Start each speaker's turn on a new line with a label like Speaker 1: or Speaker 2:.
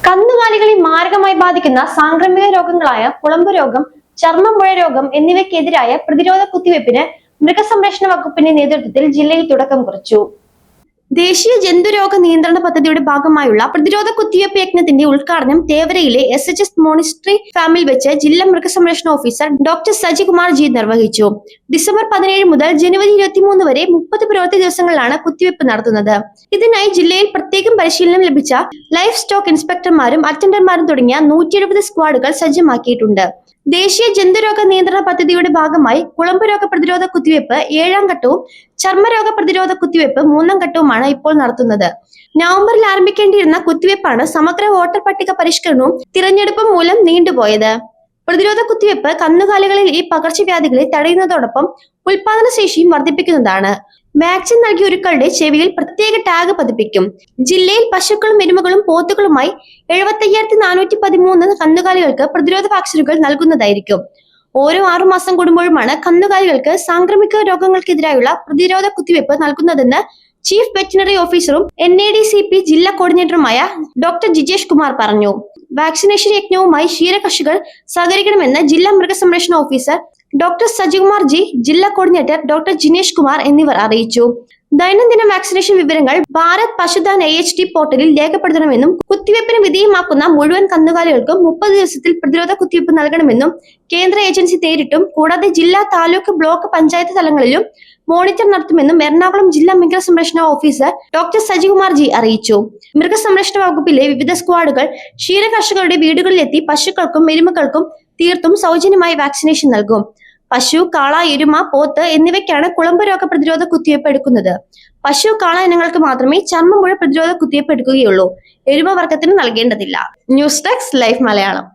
Speaker 1: കന്നുകാലികളെ മാരകമായി ബാധിക്കുന്ന സാംക്രമിക രോഗങ്ങളായ കുളമ്പ് രോഗം, ചർമ്മമുഴ രോഗം എന്നിവയ്ക്കെതിരായ പ്രതിരോധ കുത്തിവയ്പ്പിന് മൃഗസംരക്ഷണ വകുപ്പിന്റെ നേതൃത്വത്തിൽ ജില്ലയിൽ തുടക്കം കുറിച്ചു. ദേശീയ ജന്തുരോഗ നിയന്ത്രണ പദ്ധതിയുടെ ഭാഗമായുള്ള പ്രതിരോധ കുത്തിവയ്പ്പ് യജ്ഞത്തിന്റെ ഉദ്ഘാടനം തേവരയിലെ SHS മോണിസ്റ്ററി ഫാമിൽ വെച്ച് ജില്ലാ മൃഗസംരക്ഷണ ഓഫീസർ ഡോക്ടർ സജികുമാർ ജി നിർവഹിച്ചു. ഡിസംബർ 17 മുതൽ ജനുവരി 23 വരെ 30 പ്രവൃത്തി ദിവസങ്ങളിലാണ് കുത്തിവയ്പ്പ് നടത്തുന്നത്. ഇതിനായി ജില്ലയിൽ പ്രത്യേകം പരിശീലനം ലഭിച്ച ലൈഫ് സ്റ്റോക്ക് ഇൻസ്പെക്ടർമാരും അറ്റൻഡർമാരും തുടങ്ങിയ 170 സ്ക്വാഡുകൾ സജ്ജമാക്കിയിട്ടുണ്ട്. ദേശീയ ജന്തുരോഗ നിയന്ത്രണ പദ്ധതിയുടെ ഭാഗമായി കുളമ്പ് രോഗ പ്രതിരോധ കുത്തിവയ്പ്പ് 7ാം ഘട്ടവും ചർമ്മരോഗ പ്രതിരോധ കുത്തിവയ്പ്പ് 3ാം ഘട്ടവുമാണ് ഇപ്പോൾ നടത്തുന്നത്. നവംബറിൽ ആരംഭിക്കേണ്ടിയിരുന്ന കുത്തിവയ്പ്പാണ് സമഗ്ര വോട്ടർ പട്ടിക പരിഷ്കരണവും തിരഞ്ഞെടുപ്പും മൂലം നീണ്ടുപോയത്. പ്രതിരോധ കുത്തിവയ്പ്പ് കന്നുകാലികളിൽ ഈ പകർച്ചവ്യാധികളെ തടയുന്നതോടൊപ്പം ഉൽപാദന ശേഷിയും വർദ്ധിപ്പിക്കുന്നതാണ്. വാക്സിൻ നൽകിയ ഉരുക്കളുടെ ചെവിയിൽ പ്രത്യേക ടാഗ് പതിപ്പിക്കും. ജില്ലയിൽ പശുക്കളും എരുമകളും പോത്തുകളുമായി 75,413 കന്നുകാലികൾക്ക് പ്രതിരോധ വാക്സിനുകൾ നൽകുന്നതായിരിക്കും. ഓരോ 6 മാസം കൂടുമ്പോഴുമാണ് കന്നുകാലികൾക്ക് സാംക്രമിക രോഗങ്ങൾക്കെതിരായുള്ള പ്രതിരോധ കുത്തിവയ്പ്പ് നൽകുന്നതെന്ന് ചീഫ് വെറ്റിനറി ഓഫീസറും NADCP ജില്ലാ കോർഡിനേറ്ററുമായ ഡോക്ടർ ജിജേഷ് കുമാർ പറഞ്ഞു. വാക്സിനേഷൻ യജ്ഞവുമായി ക്ഷീരകർഷകർ സഹകരിക്കണമെന്ന് ജില്ലാ മൃഗസംരക്ഷണ ഓഫീസർ ഡോക്ടർ സജികുമാർ ജി, ജില്ലാ കോർഡിനേറ്റർ ഡോക്ടർ ജിനേഷ് കുമാർ എന്നിവർ അറിയിച്ചു. ദൈനംദിന വാക്സിനേഷൻ വിവരങ്ങൾ ഭാരത് പശുധൻ AHT പോർട്ടലിൽ രേഖപ്പെടുത്തണമെന്നും കുത്തിവയ്പ്പിന് വിധേയമാക്കുന്ന മുഴുവൻ കന്നുകാലികൾക്കും 30 ദിവസത്തിൽ പ്രതിരോധ കുത്തിവയ്പ്പ് നൽകണമെന്നും കേന്ദ്ര ഏജൻസി നേരിട്ടും കൂടാതെ ജില്ലാ, താലൂക്ക്, ബ്ലോക്ക്, പഞ്ചായത്ത് തലങ്ങളിലും മോണിറ്റർ നടത്തുമെന്നും എറണാകുളം ജില്ലാ മൃഗസംരക്ഷണ ഓഫീസർ ഡോക്ടർ സജികുമാർ ജി അറിയിച്ചു. മൃഗസംരക്ഷണ വകുപ്പിലെ വിവിധ സ്ക്വാഡുകൾ ക്ഷീരകർഷകരുടെ വീടുകളിലെത്തി പശുക്കൾക്കും എരുമകൾക്കും തീർത്തും സൗജന്യമായി വാക്സിനേഷൻ നൽകും. പശു, കാള, എരുമ, പോത്ത് എന്നിവയ്ക്കാണ് കുളമ്പ് രോഗ പ്രതിരോധ കുത്തിവയ്പ്പ് എടുക്കുന്നത്. പശു, കാള ഇനങ്ങൾക്ക് മാത്രമേ ചർമ്മമുഴ പ്രതിരോധ കുത്തിവയ്പ്പ് എടുക്കുകയുള്ളൂ. എരുമ വർഗത്തിന് നൽകേണ്ടതില്ല. News desk live Malayalam.